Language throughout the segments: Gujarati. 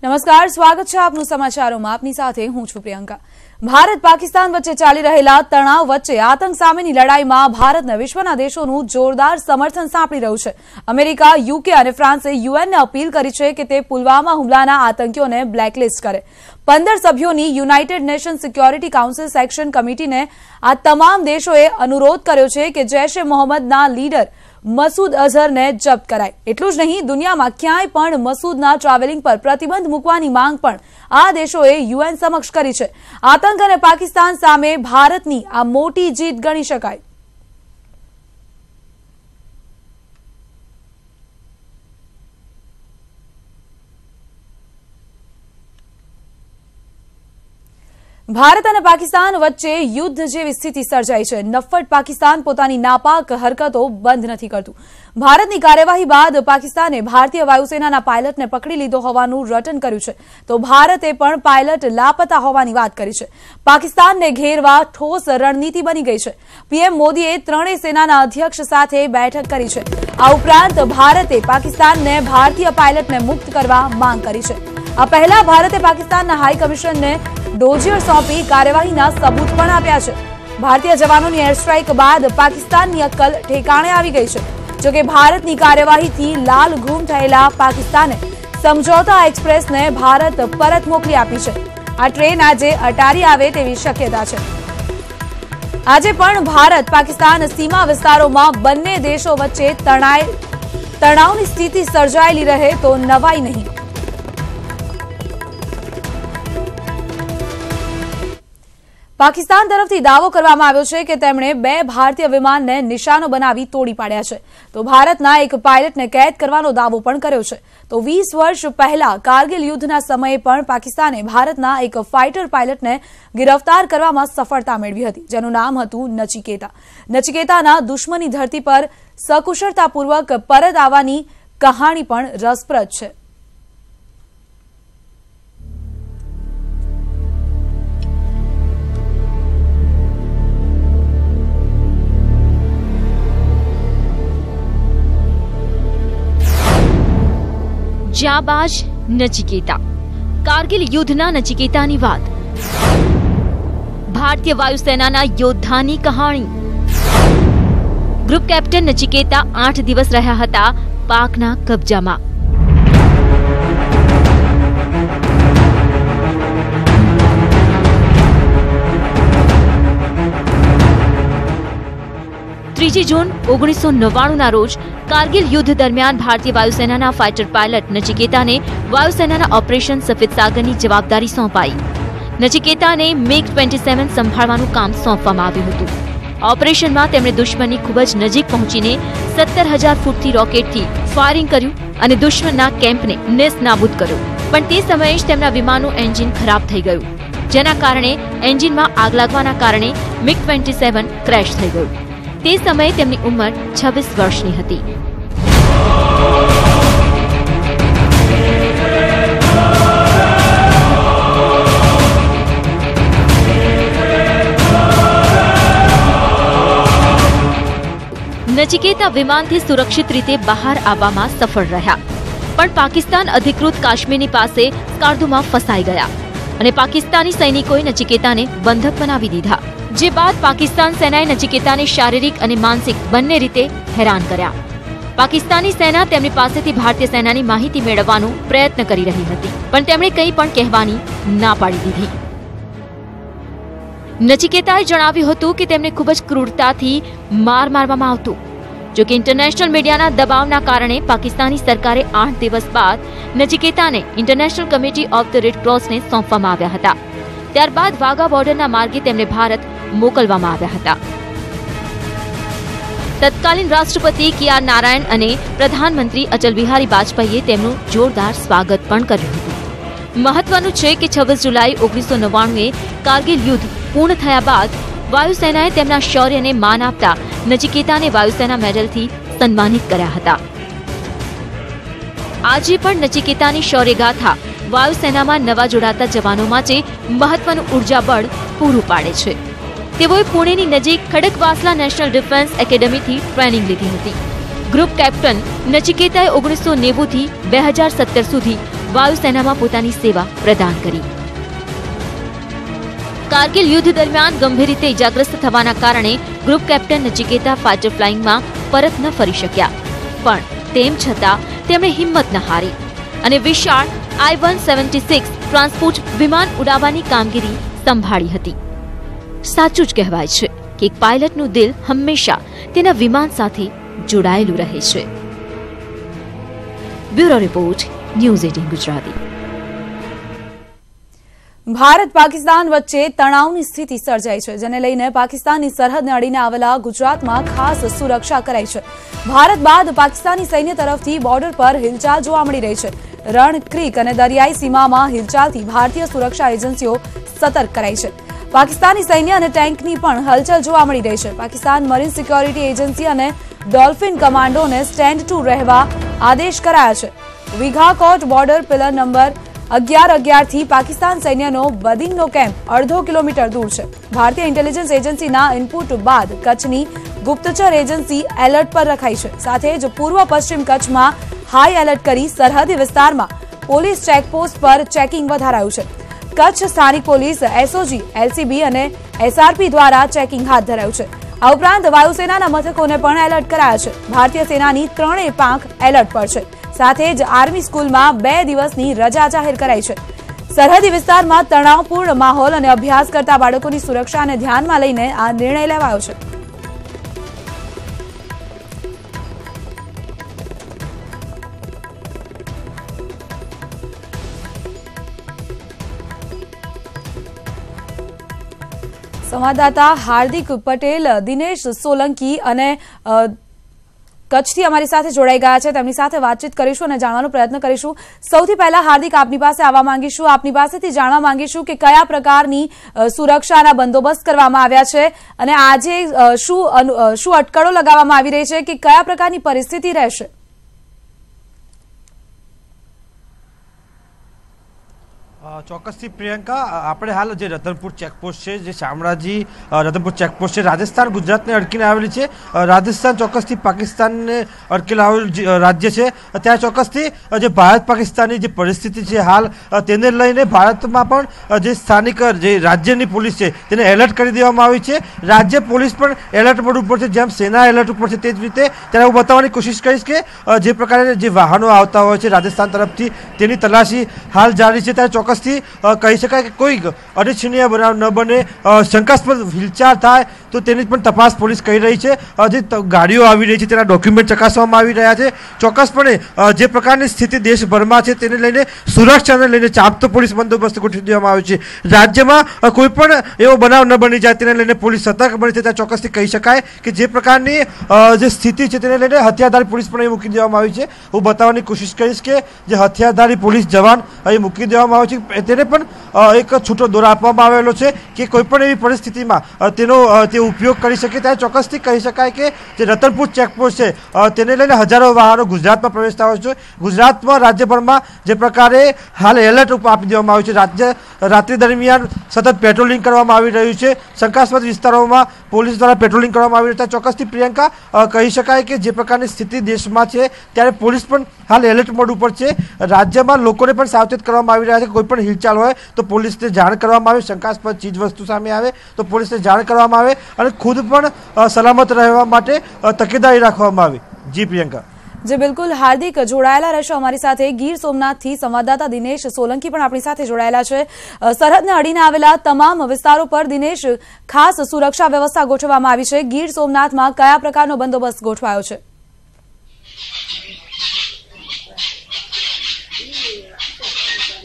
નમસ્કાર, સ્વાગત છે આપનું સમાચારોમાં. આપની સાથે હું છું પ્રિયંકા. ભારત પાકિસ્તાન વચ્ચે ચાલી રહેલા તણાવ વચ્ચે આતંક સામેની લડાઈમાં ભારતને વિશ્વના દેશોનું જોરદાર સમર્થન સાંપડી રહ્યું છે. અમેરિકા, યુકે અને ફ્રાન્સે યુએનને અપીલ કરી છે કે તે પુલવામા હુમલાના આતંકીઓને બ્લેકલિસ્ટ કરે. 15 સભ્યોની United Nation Security Council section કમિટીને આ તમામ દેશોએ અનુરોધ કર્યો છે કે જૈશ એ મોહમ્મદના લીડર મસૂદ અઝહરને જપ્ત કરાય. એટલું જ નહીં, દુનિયામાં ક્યાંય પણ મસૂદના ટ્રાવેલિંગ પર પ્રતિબંધ મૂકવાની માંગ પણ આ દેશોએ યુએન સમક્ષ કરી છે. આતંક અને પાકિસ્તાન સામે ભારતની આ મોટી જીત ગણી શકાય. ભારત અને પાકિસ્તાન વચ્ચે યુદ્ધ જેવી સ્થિતિ સર્જાઈ છે. નફ્ફટ પાકિસ્તાન પોતાની નાપાક હરકતો બંધ નથી કરતું. ભારતની કાર્યવાહી બાદ પાકિસ્તાને ભારતીય વાયુસેનાના પાયલટને પકડી લીધો હોવાનું રટન કર્યું છે, તો ભારતે પણ પાયલટ લાપતા હોવાની વાત કરી છે. પાકિસ્તાનને ઘેરવા ઠોસ રણનીતિ બની ગઈ છે. પીએમ મોદીએ ત્રણેય સેનાના અધ્યક્ષ સાથે બેઠક કરી છે. આ ઉપરાંત ભારતે પાકિસ્તાનને ભારતીય પાયલટને મુક્ત કરવા માંગ કરી છે. આ પહેલા ભારતે પાકિસ્તાનના હાઈ કમિશનરને ડોઝિયર સોંપી કાર્યવાહીના સબૂત પણ આપ્યા છે. ભારતીય જવાનોની એર સ્ટ્રાઇક બાદ પાકિસ્તાનની અક્કલ ઠેકાણે આવી ગઈ છે. જોકે ભારતની કાર્યવાહીથી લાલ ગુમ થયેલા પાકિસ્તાને સમજોતા એક્સપ્રેસને ભારત પરત મોકલી આપી છે. આ ટ્રેન આજે અટારી આવે તેવી શક્યતા છે. આજે પણ ભારત પાકિસ્તાન સીમા વિસ્તારોમાં બંને દેશો વચ્ચે તણાવની સ્થિતિ સર્જાયેલી રહે તો નવાઈ નહીં. પાકિસ્તાન તરફથી દાવો કરવામાં આવ્યો છે કે તેમણે 2 ભારતીય વિમાનને નિશાનો બનાવી તોડી પાડ્યા છે, તો ભારતના એક પાયલટને કેદ કરવાનો દાવો પણ કર્યો છે. તો 20 વર્ષ પહેલા કારગિલ યુદ્ધના સમયે પણ પાકિસ્તાને ભારતના એક ફાઇટર પાયલટને ગિરફતાર કરવામાં સફળતા મેળવી હતી, જેનું નામ હતું નચિકેતા. નચિકેતાના દુશ્મની ધરતી પર સકુશળતાપૂર્વક પરત આવવાની કહાણી પણ રસપ્રદ છે. जाबाज नचिकेता. कारगिल युद्धना नचिकेतानी વાત. ભારતીય વાયુસેનાના યોદ્ધાની કહાણી. ગ્રુપ કેપ્ટન નચિકેતા 8 દિવસ રહ્યા હતા પાકના કબજામાં. જૂન 1999ના રોજ કારગિલ યુદ્ધ દરમિયાન ભારતીય વાયુસેનાના ફાઇટર પાયલટ નચિકેતાને વાયુસેનાના ઓપરેશન સફેદ સાગરની જવાબદારી સોંપાઈ. નચિકેતાને MiG-27 સંભાળવાનું કામ સોંપવામાં આવ્યું હતું. ઓપરેશનમાં તેમણે દુશ્મનની ખૂબ જ નજીક પહોંચીને 17,000 ફૂટથી રોકેટથી ફાયરિંગ કર્યું અને દુશ્મનના કેમ્પને નેસ્તનાબૂદ કર્યો. પણ તે સમયે જ તેમના વિમાનનું એન્જિન ખરાબ થઈ ગયું, જેના કારણે એન્જિનમાં આગ લાગવાના કારણે MiG-27 ક્રેશ થઈ ગયું. તે સમયે તેમની ઉંમર 26 વર્ષની હતી. નચિકેતા વિમાનથી સુરક્ષિત રીતે બહાર આવવામાં સફળ રહ્યા, પણ પાકિસ્તાન અધિકૃત કાશ્મીરની પાસે સ્કાર્દુમાં ફસાઈ ગયા અને પાકિસ્તાની સૈનિકોએ નચિકેતાને બંધક બનાવી દીધા. જે બાદ પાકિસ્તાન સેનાએ નચિકેતાને શારીરિક અને માનસિક બંને રીતે હેરાન કર્યા. પાકિસ્તાની સેના તેમની પાસેથી ભારતીય સેનાની માહિતી મેળવવાનો પ્રયત્ન કરી રહી હતી, પણ તેમણે કંઈ પણ કહેવાની ના પાડી દીધી. નચિકેતાએ જણાવ્યું હતું કે તેમને ખૂબ જ ક્રૂરતાથી મારવામાં આવતું. જોકે ઇન્ટરનેશનલ મીડિયાના દબાવના કારણે પાકિસ્તાની સરકારે 8 દિવસ બાદ નચિકેતાને International Committee of the Red ક્રોસને સોંપવામાં આવ્યા હતા. ત્યારબાદ વાઘા બોર્ડરના માર્ગે તેમને ભારત મોકલવામાં આવ્યા હતા. તત્કાલીન રાષ્ટ્રપતિ KR નારાયણ અને પ્રધાનમંત્રી અટલ બિહારી વાજપેયીએ તેમનું જોરદાર સ્વાગત પણ કર્યું હતું. મહત્વનું છે કે 26 જુલાઈ 1999એ કારગિલ યુદ્ધ પૂર્ણ થયા બાદ વાયુસેનાએ તેમના શૌર્યને માન આપતા નચિકેતાને વાયુસેના મેડલથી સન્માનિત કર્યા હતા. આજે પણ નચિકેતાની શૌર્યગાથા વાયુસેનામાં નવા જોડાતા જવાનો માટે મહત્વનું ઉર્જાબળ પૂરું પાડે છે. તેઓએ પુણેની નજીક ખડકવાસલા નેશનલ ડિફેન્સ એકેડેમીથી ટ્રેનિંગ લીધી હતી. ગ્રુપ કેપ્ટન નચિકેતાએ 1990 થી 2017 સુધી વાયુસેનામાં પોતાની સેવા પ્રદાન કરી. કારગિલ યુદ્ધ દરમિયાન ગંભીર રીતે ઇજાગ્રસ્ત થવાના કારણે ગ્રુપ કેપ્ટન નચિકેતા ફાઇટર ફ્લાઇંગમાં પરત ન ફરી શક્યા, પણ તેમ છતાં તેમણે હિંમત ન હારી અને વિશાળ I-176 ટ્રાન્સપોર્ટ વિમાન ઉડાવવાની કામગીરી સંભાળી હતી. સાચું જ કહેવાય છે કે એક પાયલટનું દિલ હંમેશા તેના વિમાન સાથે જોડાયેલું રહે છે. Bureau report, news 18 Gujarati. Bharat Pakistan વચ્ચે તણાવની સ્થિતિ સર્જાઈ છે, જેને લઈને પાકિસ્તાનની સરહદને અડીને આવેલા ગુજરાતમાં ખાસ સુરક્ષા કરાઈ છે. ભારત બાદ પાકિસ્તાની સૈન્ય તરફથી બોર્ડર પર હિલચાલ જોવા મળી રહી છે. રણ, ક્રીક અને દરિયાઈ સીમામાં હિલચાલથી ભારતીય સુરક્ષા એજન્સીઓ સતર્ક કરાઈ છે. પાકિસ્તાની સૈન્ય અને ટેન્કની પણ હલચલ જોવા મળી રહી છે. પાકિસ્તાન મરીન સિક્યોરિટી એજન્સી અને ડોલ્ફિન કમાન્ડોને સ્ટેન્ડ ટુ રહેવા આદેશ કરાયા છે. વિઘાકોટ બોર્ડર પિલર નંબર 11-11 થી પાકિસ્તાન સૈન્યનો બદિંગનો કેમ્પ 1.5 કિલોમીટર દૂર છે. ભારતીય ઇન્ટેલિજન્સ એજન્સીના ઇનપુટ બાદ કચ્છની ગુપ્તચર એજન્સી એલર્ટ પર રખાઈ છે. સાથે જ પૂર્વ પશ્ચિમ કચ્છમાં હાઈ એલર્ટ કરી સરહદી વિસ્તારમાં પોલીસ ચેકપોસ્ટ પર ચેકિંગ વધારાયું છે. કચ્છ સ્થાનિક પોલીસ, એસઓજી, એલસીબી અને એસઆરપી દ્વારા ચેકિંગ હાથ ધરાયું છે. આ ઉપરાંત વાયુસેનાના મથકોને પણ એલર્ટ કરાયા છે. ભારતીય સેનાની 3 પાંખ એલર્ટ પર છે. સાથે જ આર્મી સ્કૂલમાં 2 દિવસની રજા જાહેર કરાઈ છે. સરહદી વિસ્તારમાં તણાવપૂર્ણ માહોલ અને અભ્યાસ કરતા બાળકોની સુરક્ષાને ધ્યાનમાં લઈને આ નિર્ણય લેવાયો છે. સંવાદદાતા હાર્દિક પટેલ, દિનેશ સોલંકી અને કચ્છથી અમારી સાથે જોડાઈ ગયા છે. તેમની સાથે વાતચીત કરીશું અને જાણવાનો પ્રયત્ન કરીશું. સૌથી પહેલા હાર્દિક, આપની પાસે આવવા માંગીશું. આપની પાસેથી જાણવા માંગીશું કે કયા પ્રકારની સુરક્ષાના બંદોબસ્ત કરવામાં આવ્યા છે અને આજે શું અટકળો લગાવવામાં આવી રહી છે કે કયા પ્રકારની પરિસ્થિતિ રહેશે? ચોક્કસથી પ્રિયંકા, આપણે હાલ જે રતનપુર ચેકપોસ્ટ છે, જે શામળાજી રતનપુર ચેકપોસ્ટ છે, રાજસ્થાન ગુજરાતને અડકીને આવેલી છે. રાજસ્થાન ચોક્કસથી પાકિસ્તાનને અડકેલા આવેલું રાજ્ય છે. ત્યાં ચોક્કસથી જે ભારત પાકિસ્તાનની જે પરિસ્થિતિ છે હાલ, તેને લઈને ભારતમાં પણ જે સ્થાનિક જે રાજ્યની પોલીસ છે તેને એલર્ટ કરી દેવામાં આવી છે. રાજ્ય પોલીસ પણ એલર્ટ મોડ ઉપર છે, જેમ સેના એલર્ટ ઉપર છે તે જ રીતે ત્યારે હું બતાવવાની કોશિશ કરીશ કે જે પ્રકારે જે વાહનો આવતા હોય છે રાજસ્થાન તરફથી તેની તલાશી હાલ જારી છે. ત્યારે ચોક્કસ કહી શકાય કે કોઈ અનિચ્છનીય બનાવ ન બને, શંકાસ્પદ હિલચાલ થાય તો તેની પણ તપાસ પોલીસ કરી રહી છે. જે ગાડીઓ આવી રહી છે તેના ડોક્યુમેન્ટ ચકાસવામાં આવી રહ્યા છે. ચોક્કસપણે જે પ્રકારની સ્થિતિ દેશભરમાં છે તેને લઈને સુરક્ષાને લઈને ચાંપતો પોલીસ બંદોબસ્ત ગોઠવી દેવામાં આવ્યો છે. રાજ્યમાં કોઈ પણ એવો બનાવ ન બની જાય તેને લઈને પોલીસ સતર્ક બની છે. ત્યાં ચોક્કસથી કહી શકાય કે જે પ્રકારની જે સ્થિતિ છે તેને લઈને હથિયારધારી પોલીસ પણ અહીં મૂકી દેવામાં આવી છે. હું બતાવવાની કોશિશ કરીશ કે જે હથિયારધારી પોલીસ જવાન અહીં મૂકી દેવામાં આવે છે તેને પણ એક છૂટો દોર આપવામાં આવેલો છે કે કોઈ પણ એવી પરિસ્થિતિમાં તેનો તે ઉપયોગ કરી શકે. ત્યારે ચોક્કસથી કહી શકાય કે જે રતનપુર ચેકપોસ્ટ છે તેને લઈને હજારો વાહનો ગુજરાતમાં પ્રવેશતા હોય છે. ગુજરાતમાં રાજ્યભરમાં જે પ્રકારે હાલ એલર્ટ આપી દેવામાં આવ્યું છે. રાત્રિ દરમિયાન સતત પેટ્રોલિંગ કરવામાં આવી રહ્યું છે. શંકાસ્પદ વિસ્તારોમાં પોલીસ દ્વારા પેટ્રોલિંગ કરવામાં આવી રહ્યું છે. ચોક્કસથી પ્રિયંકા, કહી શકાય કે જે પ્રકારની સ્થિતિ દેશમાં છે ત્યારે પોલીસ પણ હાલ એલર્ટ મોડ ઉપર છે. રાજ્યમાં લોકોને પણ સાવચેત કરવામાં આવી રહ્યા છે. કોઈ પણ હિલચાલ હોય તો પોલીસને જાણ કરવામાં આવે, શંકાસ્પદ ચીજ વસ્તુ સામે આવે તો પોલીસને જાણ કરવામાં આવે અને ખુદ પણ સલામત રહેવા માટે તકેદારી રાખવામાં આવે. જી પ્રિયંકા. જે બિલકુલ હાર્દિક, જોડાયેલા રહેશો અમારી સાથે. ગીર સોમનાથથી સંવાદદાતા દિનેશ સોલંકી પણ આપણી સાથે જોડાયેલા છે. સરહદને અડીને આવેલા તમામ વિસ્તારો પર દિનેશ, ખાસ સુરક્ષા વ્યવસ્થા ગોઠવવામાં આવી છે. ગીર સોમનાથમાં કયા પ્રકારનો બંદોબસ્ત ગોઠવાયો છે?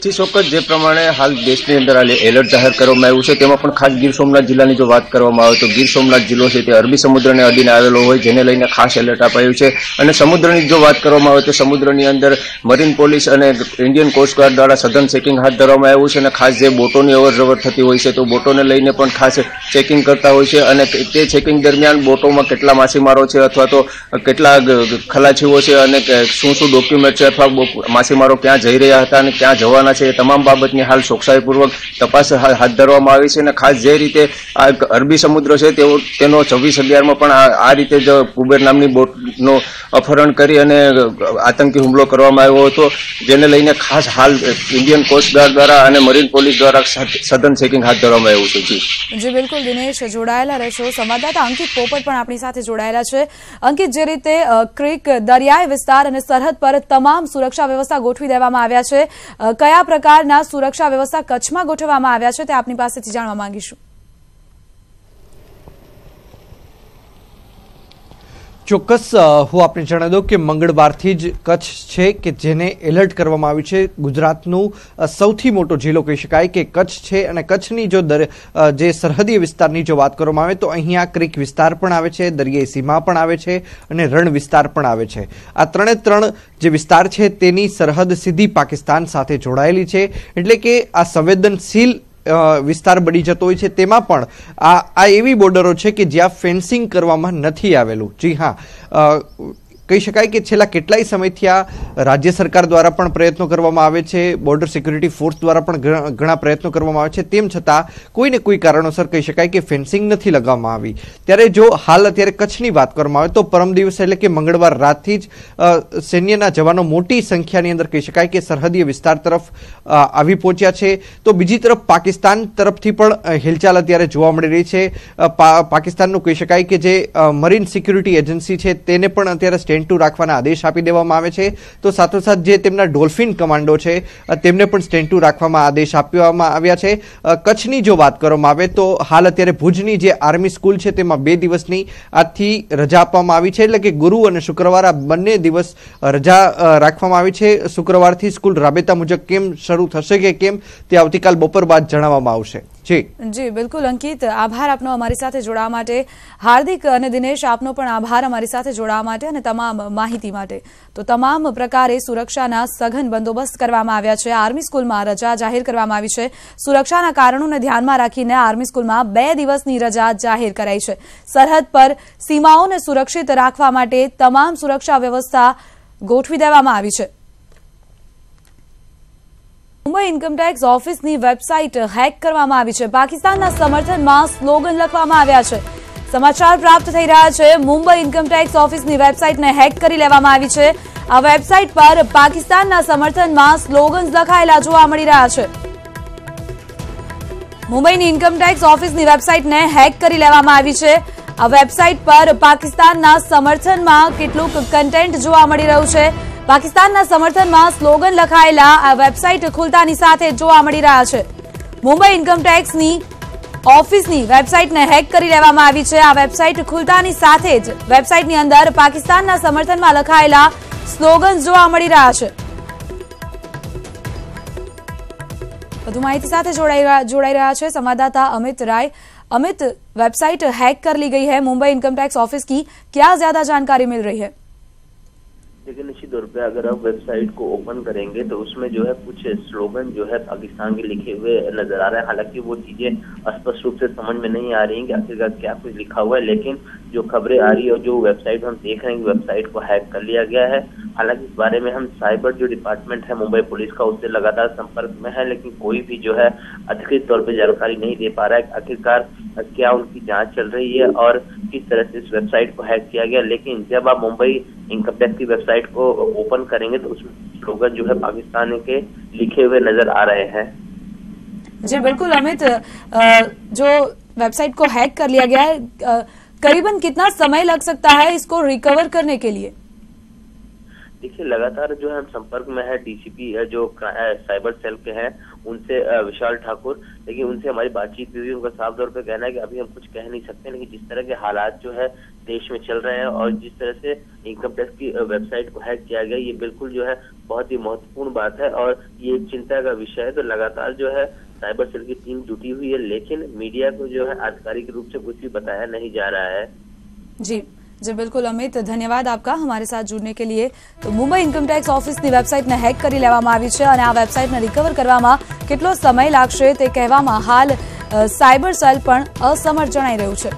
ચોક્કસ જે પ્રમાણે હાલ દેશની અંદર એલર્ટ જાહેર કરવામાં આવ્યું છે તેમાં પણ ખાસ ગીર સોમનાથ જિલ્લાની જો વાત કરવામાં આવે તો ગીર સોમનાથ જિલ્લો છે તે અરબી સમુદ્રને અડીને આવેલો હોય, જેને લઈને ખાસ એલર્ટ અપાયું છે. અને સમુદ્રની જો વાત કરવામાં આવે તો સમુદ્રની અંદર મરીન પોલીસ અને ઇન્ડિયન કોસ્ટગાર્ડ દ્વારા સઘન ચેકિંગ હાથ ધરવામાં આવ્યું છે. અને ખાસ જે બોટોની અવરજવર થતી હોય છે તો બોટોને લઈને પણ ખાસ ચેકિંગ કરતા હોય છે. અને તે ચેકિંગ દરમિયાન બોટોમાં કેટલા માછીમારો છે અથવા તો કેટલા ખલાસીઓ છે અને શું ડોક્યુમેન્ટ છે અથવા માછીમારો ક્યાં જઈ રહ્યા હતા અને ક્યાં જવાના છે એ તમામ બાબતની હાલ ચોકસાઈપૂર્વક તપાસ હાથ ધરવામાં આવી છે અને ખાસ જે રીતે આ અરબી સમુદ્ર છે તેનો 26/11માં પણ આ રીતે જ કુબેર નામની બોટનું અપહરણ કરી અને આતંકી હુમલો કરવામાં આવ્યો હતો, જેને લઈને ખાસ હાલ ઇન્ડિયન કોસ્ટગાર્ડ દ્વારા અને મરીન પોલીસ દ્વારા સઘન ચેકિંગ હાથ ધરવામાં આવ્યું છે. જી બિલકુલ દિનેશ, જોડાયેલા રહેશો. સંવાદદાતા અંકિત પોપટ પણ આપણી સાથે જોડાયેલા છે. અંકિત, જે રીતે ક્રીક દરિયાઈ વિસ્તાર અને સરહદ પર તમામ સુરક્ષા વ્યવસ્થા ગોઠવી દેવામાં આવ્યા છે, કયા પ્રકારના સુરક્ષા વ્યવસ્થા કચ્છમાં ગોઠવવામાં આવ્યા છે તે આપની પાસેથી જાણવા માંગીશું. ચોક્કસ હું આપને જણાવી દઉં કે મંગળવારથી જ કચ્છ છે કે જેને એલર્ટ કરવામાં આવ્યું છે. ગુજરાતનું સૌથી મોટો જિલ્લો કહી શકાય કે કચ્છ છે અને કચ્છની જે સરહદી વિસ્તારની જો વાત કરવામાં આવે તો અહીંયા ક્રીક વિસ્તાર પણ આવે છે, દરિયાઈ સીમા પણ આવે છે અને રણ વિસ્તાર પણ આવે છે. આ ત્રણ જે વિસ્તાર છે તેની સરહદ સીધી પાકિસ્તાન સાથે જોડાયેલી છે, એટલે કે આ સંવેદનશીલ વિસ્તાર બની જતો હોય છે. તેમાં પણ આ એવી બોર્ડરો છે કે જ્યાં ફેન્સિંગ કરવામાં નથી આવેલું. જી હા, કહી શકાય કે છેલ્લા કેટલાય સમયથી આ રાજ્ય સરકાર દ્વારા પણ પ્રયત્નો કરવામાં આવે છે, બોર્ડર સિક્યુરિટી ફોર્સ દ્વારા પણ ઘણા પ્રયત્નો કરવામાં આવે છે, તેમ છતાં કોઈને કોઈ કારણોસર કહી શકાય કે ફેન્સિંગ નથી લગાવવામાં આવી. ત્યારે જો હાલ અત્યારે કચ્છની વાત કરવામાં આવે તો પરમ દિવસ એટલે કે મંગળવાર રાતથી જ સૈન્યના જવાનો મોટી સંખ્યાની અંદર કહી શકાય કે સરહદીય વિસ્તાર તરફ આવી પહોંચ્યા છે. તો બીજી તરફ પાકિસ્તાન તરફથી પણ હિલચાલ અત્યારે જોવા મળી રહી છે. પાકિસ્તાનનું કહી શકાય કે જે મરીન સિક્યુરિટી એજન્સી છે તેને પણ અત્યારે સ્ટેન્ડ ટુ રાખવાના આદેશ આપી દેવામાં આવે છે. તો સાથોસાથ જે તેમના ડોલ્ફિન કમાન્ડો છે તેમને પણ સ્ટેન્ડ ટુ રાખવામાં આદેશ આપવામાં આવ્યા છે. કચ્છની જો વાત કરવામાં આવે તો હાલ અત્યારે ભુજની જે આર્મી સ્કૂલ છે તેમાં 2 દિવસની આજથી રજા આપવામાં આવી છે, એટલે કે ગુરુ અને શુક્રવાર આ બંને દિવસ રજા રાખવામાં આવી છે. શુક્રવારથી સ્કૂલ રાબેતા મુજબ કેમ શરૂ થશે કે કેમ તે આવતીકાલ બપોર બાદ જણાવવામાં આવશે. જી બિલકુલ અંકિત, આભાર આપનો અમારી સાથે જોડાવા માટે. હાર્દિક અને દિનેશ, આપનો પણ આભાર અમારી સાથે જોડાવા માટે અને તમામ માહિતી માટે. તો તમામ પ્રકારે સુરક્ષાના સઘન બંદોબસ્ત કરવામાં આવ્યા છે. આર્મી સ્કૂલમાં રજા જાહેર કરવામાં આવી છે. સુરક્ષાના કારણોને ધ્યાનમાં રાખીને આર્મી સ્કૂલમાં 2 દિવસની રજા જાહેર કરાઈ છે. સરહદ પર સીમાઓને સુરક્ષિત રાખવા માટે તમામ સુરક્ષા વ્યવસ્થા ગોઠવી દેવામાં આવી છે. મુંબઈ ઇન્કમટેક્સ ઓફિસની વેબસાઇટ હેક કરવામાં આવી છે. પાકિસ્તાનના સમર્થનમાં સ્લોગન લખવામાં આવ્યા છે. સમાચાર પ્રાપ્ત થઈ રહ્યા છે. મુંબઈ ઇન્કમટેક્સ ઓફિસની વેબસાઇટને હેક કરી લેવામાં આવી છે. આ વેબસાઇટ પર પાકિસ્તાનના સમર્થનમાં સ્લોગન્સ લખાયેલા જોવા મળી રહ્યા છે. મુંબઈની ઇન્કમટેક્સ ઓફિસની વેબસાઇટને હેક કરી લેવામાં આવી છે. આ વેબસાઇટ પર પાકિસ્તાનના સમર્થનમાં કેટલુંક કન્ટેન્ટ જોવા મળી રહ્યું છે. પાકિસ્તાનના સમર્થનમાં સ્લોગન લખાયેલા આ વેબસાઇટ ખુલતાની સાથે જોવા મળી રહ્યા છે. મુંબઈ ઇન્કમટેક્સની ઓફિસની વેબસાઇટને હેક કરી લેવામાં આવી છે. આ વેબસાઇટ ખુલતાની સાથે જ વેબસાઇટની અંદર પાકિસ્તાનના સમર્થનમાં લખાયેલા સ્લોગન્સ જોવા મળી રહ્યા છે. વધુ માહિતી સાથે જોડાઈ રહ્યા છે संवाददाता अमित राय. अमित, वेबसाइट हैक कर ली गई है मुंबई इनकम टैक्स ऑफिस की, क्या ज्यादा जानकारी मिल रही है? देखिए, निश्चित तौर पे अगर आप वेबसाइट को ओपन करेंगे तो उसमें जो है कुछ स्लोगन जो है पाकिस्तान के लिखे हुए नजर आ रहे हैं. हालांकि वो चीजें स्पष्ट रूप से समझ में नहीं आ रही हैं कि आखिरकार क्या कुछ लिखा हुआ है, लेकिन जो खबरें आ रही है और जो वेबसाइट हम देख रहे हैं कि वेबसाइट को हैक कर लिया गया है. हालांकि इस बारे में हम साइबर जो डिपार्टमेंट है मुंबई पुलिस का, उससे लगातार संपर्क में है, लेकिन कोई भी जो है अधिकृत तौर पर जानकारी नहीं दे पा रहा है आखिरकार क्या उनकी जांच चल रही है और किस तरह से इस वेबसाइट को हैक किया गया. लेकिन जब आप मुंबई इनकम टैक्स की वेबसाइट को ओपन करेंगे तो उसमें स्लोगन जो है पाकिस्तान के लिखे हुए नजर आ रहे हैं. जी बिल्कुल अमित, जो वेबसाइट को हैक कर लिया गया है, करीबन कितना समय लग सकता है इसको रिकवर करने के लिए? देखिए, लगातार जो है हम संपर्क में है डीसीपी जो साइबर सेल के हैं उनसे विशाल ठाकुर, लेकिन उनसे हमारी बातचीत हुई. उनका साफ तौर पे कहना है कि अभी हम कुछ कह नहीं सकते, लेकिन जिस तरह के हालात जो है देश में चल रहे हैं और जिस तरह से इनकम टैक्स की वेबसाइट को हैक किया गया, ये बिल्कुल जो है बहुत ही महत्वपूर्ण बात है और ये एक चिंता का विषय है. तो लगातार जो है साइबर सेल की टीम जुटी हुई है, लेकिन मीडिया को जो है आधिकारिक रूप से कुछ भी बताया नहीं जा रहा है. जी जी बिल्कुल अमित, धन्यवाद आपका हमारे साथ जुड़ने के लिए. तो मुंबई इनकम टैक्स ऑफिसની વેબસાઇટને હેક કરી લેવામાં આવી છે અને આ વેબસાઇટને રિકવર કરવામાં કેટલો સમય લાગશે તે કહેવામાં હાલ સાયબર સેલ પણ અસમર્થ જણાઈ રહ્યું છે.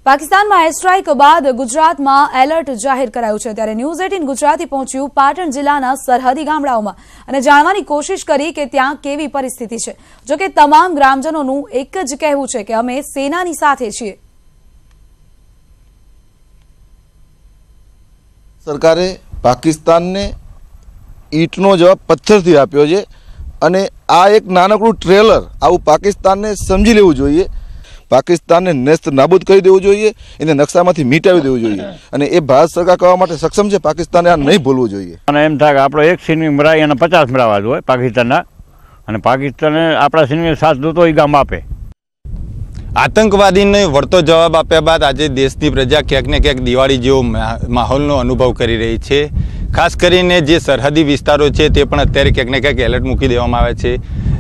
પાકિસ્તાનમાં એર સ્ટ્રાઇક બાદ ગુજરાતમાં એલર્ટ જાહેર કરાયું છે ત્યારે ન્યૂઝ 18 ગુજરાતી પહોંચ્યું પાટણ જિલ્લાના સરહદી ગામડાઓમાં અને જાણવાની કોશિશ કરી કે ત્યાં કેવી પરિસ્થિતિ છે। જોકે તમામ ગ્રામજનોનું એક જ કહેવું છે કે અમે સેનાની સાથે છીએ। સરકારે પાકિસ્તાનને ઈંટનો જવાબ પથ્થરથી આપ્યો છે અને આ એક નાનકડું ટ્રેલર આવું પાકિસ્તાનને સમજી લેવું જોઈએ। પાકિસ્તાનને નેસ્ત નાબૂદ કરી દેવું જોઈએ, એને નકશામાંથી મિટાવી દેવું જોઈએ અને એ ભારત સરકાર કરવા માટે સક્ષમ છે। પાકિસ્તાને આ નહીં ભૂલવું જોઈએ અને એમ થાય કે આપણો એક સિનેમી મરાય અને 50 મરાવા જોઈએ પાકિસ્તાનના અને પાકિસ્તાને આપણા સિનેમી સાથ દૂતો એ ગામ આપે। આતંકવાદીને વળતો જવાબ આપ્યા બાદ આજે દેશની પ્રજા ક્યાંક ને ક્યાંક દિવાળી જેવો માહોલનો અનુભવ કરી રહી છે। ખાસ કરીને જે સરહદી વિસ્તારો છે તે પણ અત્યારે ક્યાંક ને ક્યાંક એલર્ટ મૂકી દેવામાં આવે છે।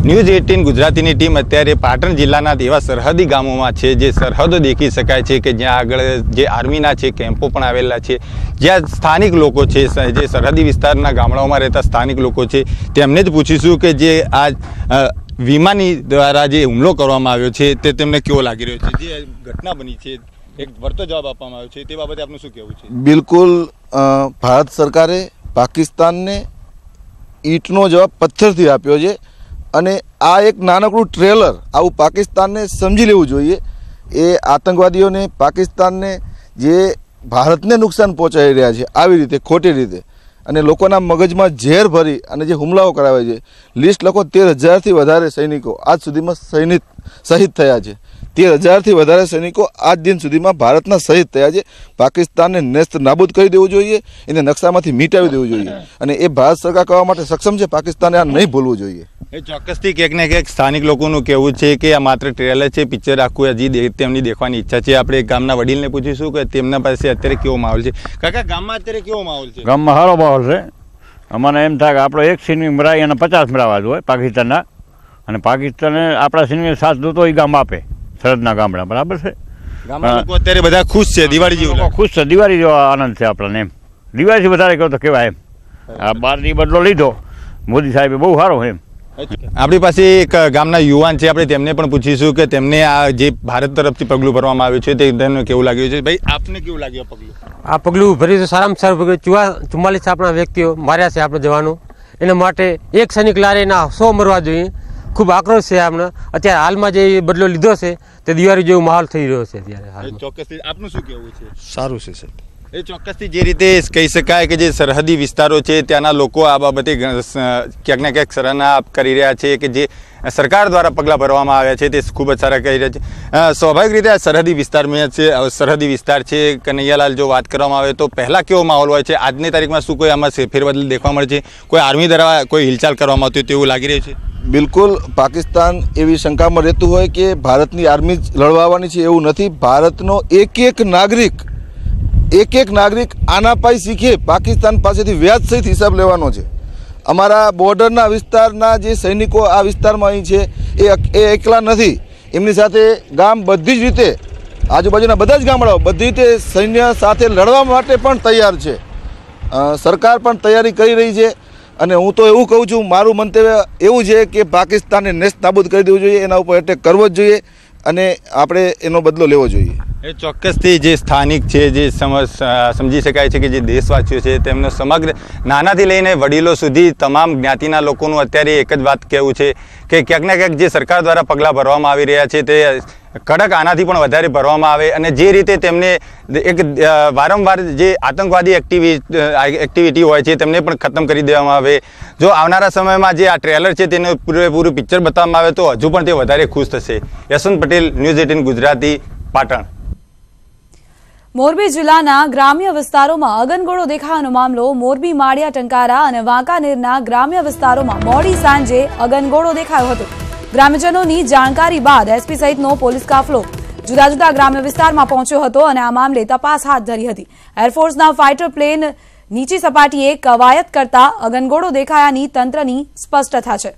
ન્યૂઝ 18 ગુજરાતીની ટીમ અત્યારે પાટણ જિલ્લાના એવા સરહદી ગામોમાં છે જે સરહદો દેખી શકાય છે કે જ્યાં આગળ જે આર્મીના છે કેમ્પો પણ આવેલા છે, જ્યાં સ્થાનિક લોકો છે, જે સરહદી વિસ્તારના ગામડાઓમાં રહેતા સ્થાનિક લોકો છે તેમને જ પૂછીશું કે જે આ વિમાની દ્વારા જે હુમલો કરવામાં આવ્યો છે તે તેમને કેવો લાગી રહ્યો છે, જે ઘટના બની છે, એક વળતો જવાબ આપવામાં આવ્યો છે તે બાબતે આપનું શું કહેવું છે? બિલકુલ, ભારત સરકારે પાકિસ્તાનને ઈંટનો જવાબ પથ્થરથી આપ્યો છે અને આ એક નાનકડું ટ્રેલર આવું પાકિસ્તાનને સમજી લેવું જોઈએ। એ આતંકવાદીઓને પાકિસ્તાનને જે ભારતને નુકસાન પહોંચાડી રહ્યા છે આવી રીતે ખોટી રીતે અને લોકોના મગજમાં ઝેર ભરી અને જે હુમલાઓ કરાવે છે, લિસ્ટ લખો 13,000થી વધારે સૈનિકો આજ સુધીમાં શહીદ થયા છે। 13,000થી વધારે સૈનિકો આજ દિન સુધીમાં ભારતના શહીદ થયા છે। પાકિસ્તાનને નેસ્ત નાબૂદ કરી દેવું જોઈએ, એને નકશામાંથી મિટાવી દેવું જોઈએ અને એ ભારત સરકાર કરવા માટે સક્ષમ છે। પાકિસ્તાને આ નહીં ભૂલવું જોઈએ। એ ચોક્કસથી ક્યાંક ને ક્યાંક સ્થાનિક લોકોનું કહેવું છે કે આ માત્ર ટ્રેલર છે, પિક્ચર આખું હજી તેમની દેખવાની ઈચ્છા છે। આપણે ગામના વડીલને પૂછીશું કે તેમના પાસે અત્યારે કેવો માહોલ છે। કાકા, ગામમાં અત્યારે કેવો માહોલ છે? ગામમાં સારો માહોલ છે। અમને એમ થાય કે આપણો એક સિનેમી મરાય અને 50 મરાવા જોઈએ પાકિસ્તાનના અને પાકિસ્તાને આપણા સિનેમી સાથ દૂતો એ ગામ આપે, સરહદના ગામડા, બરાબર છે। ગામના લોકો અત્યારે બધા ખુશ છે, દિવાળી જેવું ખુશ છે, દિવાળી જેવો આનંદ છે આપણને। એમ દિવાળીથી વધારે કહો તો કેવાય એમ આ 12 બદલો લીધો મોદી સાહેબે બહુ સારો એમ। આપણી પાસે એક ગામના યુવાન છે, આપણે તેમને પણ પૂછીશું કે તેમને આ જે ભારત તરફથી પગલું ભરવામાં આવ્યું છે તે તેમને કેવું લાગ્યું છે। ભાઈ, આપને કેવું લાગ્યું પગલું? આ પગલું ભર્યું છે સારામાં સારું પગલું। 44 આપણા વ્યક્તિઓ માર્યા છે આપણે જવાનું, એના માટે એક સૈનિક લારે ના 100 મરવા જોઈએ। ખૂબ આક્રોશ છે આપણે અત્યારે હાલમાં જે બદલો લીધો છે તે દિવાળી જેવો માહોલ થઈ રહ્યો છે અત્યારે। ચોક્કસથી આપનું શું કહેવું છે? સારું છે સાહેબ। એ ચોક્કસથી જે રીતે કહી શકાય કે જે સરહદી વિસ્તારો છે ત્યાંના લોકો આ બાબતે ક્યાંક ને ક્યાંક સરાહના કરી રહ્યા છે કે જે સરકાર દ્વારા પગલાં ભરવામાં આવ્યા છે તે ખૂબ જ સારા કહી રહ્યા છે। સ્વાભાવિક રીતે આ સરહદી વિસ્તારમાં છે, સરહદી વિસ્તાર છે। કનૈયાલાલ, જો વાત કરવામાં આવે તો પહેલાં કેવો માહોલ હોય છે, આજની તારીખમાં શું કોઈ આમાં ફેરબદલ દેખવા મળે છે? કોઈ આર્મી દ્વારા કોઈ હિલચાલ કરવામાં આવતી તેવું લાગી રહ્યું છે? બિલકુલ, પાકિસ્તાન એવી શંકામાં રહેતું હોય કે ભારતની આર્મી લડવા આવવાની છે, એવું નથી। ભારતનો એક નાગરિક આના પાઈ શીખે પાકિસ્તાન પાસેથી વ્યાજ સહિત હિસાબ લેવાનો છે। અમારા બોર્ડરના વિસ્તારના જે સૈનિકો આ વિસ્તારમાં અહીં છે એ એકલા નથી, એમની સાથે ગામ બધી જ રીતે આજુબાજુના બધા જ ગામડાઓ બધી રીતે સૈન્ય સાથે લડવા માટે પણ તૈયાર છે। સરકાર પણ તૈયારી કરી રહી છે અને હું તો એવું કહું છું, મારું મંતવ્ય એવું છે કે પાકિસ્તાનને નેસ્ત નાબૂદ કરી દેવું જોઈએ, એના ઉપર એટેક કરવો જ જોઈએ અને આપણે એનો બદલો લેવો જોઈએ। એ ચોક્કસથી જે સ્થાનિક છે, જે સમજી શકાય છે કે જે દેશવાસીઓ છે તેમનો સમગ્ર નાનાથી લઈને વડીલો સુધી તમામ જ્ઞાતિના લોકોનું અત્યારે એક જ વાત કહેવું છે કે ક્યાંક ને ક્યાંક જે સરકાર દ્વારા પગલાં ભરવામાં આવી રહ્યા છે તે કડક આનાથી પણ વધારે ભરવામાં આવે અને જે રીતે તેમને એક વારંવાર જે આતંકવાદી એક્ટિવિટી હોય છે તેમને પણ ખતમ કરી દેવામાં આવે। જો આવનારા સમયમાં જે આ ટ્રેલર છે તેનું પૂરેપૂરું પિક્ચર બતાવવામાં આવે તો હજુ પણ તે વધારે ખુશ થશે। યશવંત પટેલ, ન્યૂઝ 18 ગુજરાતી, પાટણ। મોરબી જિલ્લાના ગ્રામ્ય વિસ્તારોમાં અગનગોળો દેખાવાનો મામલો। મોરબી, માળિયા, ટંકારા અને વાંકાનેરના ગ્રામ્ય વિસ્તારોમાં મોડી સાંજે અગનગોળો દેખાયો હતો। ગ્રામ્યજનોની જાણકારી બાદ એસપી સહિતનો પોલીસ કાફલો જુદા જુદા ગ્રામ્ય વિસ્તારમાં પહોંચ્યો હતો અને આ મામલે તપાસ હાથ ધરી હતી। એરફોર્સના ફાઇટર પ્લેન નીચી સપાટીએ કવાયત કરતા અગનગોળો દેખાયાની તંત્રની સ્પષ્ટતા છે।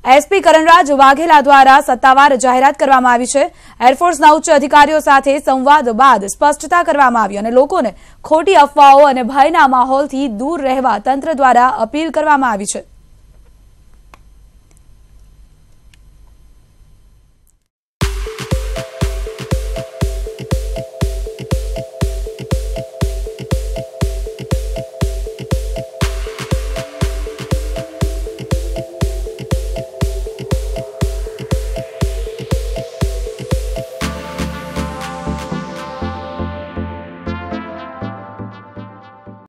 એસપી કરણરાજ વાઘેલા દ્વારા સત્તાવાર જાહેરાત કરવામાં આવી છે। એરફોર્સના ઉચ્ચ અધિકારીઓ સાથે સંવાદ બાદ સ્પષ્ટતા કરવામાં આવી અને લોકોને ખોટી અફવાઓ અને ભયના માહોલથી દૂર રહેવા તંત્ર દ્વારા અપીલ કરવામાં આવી છે।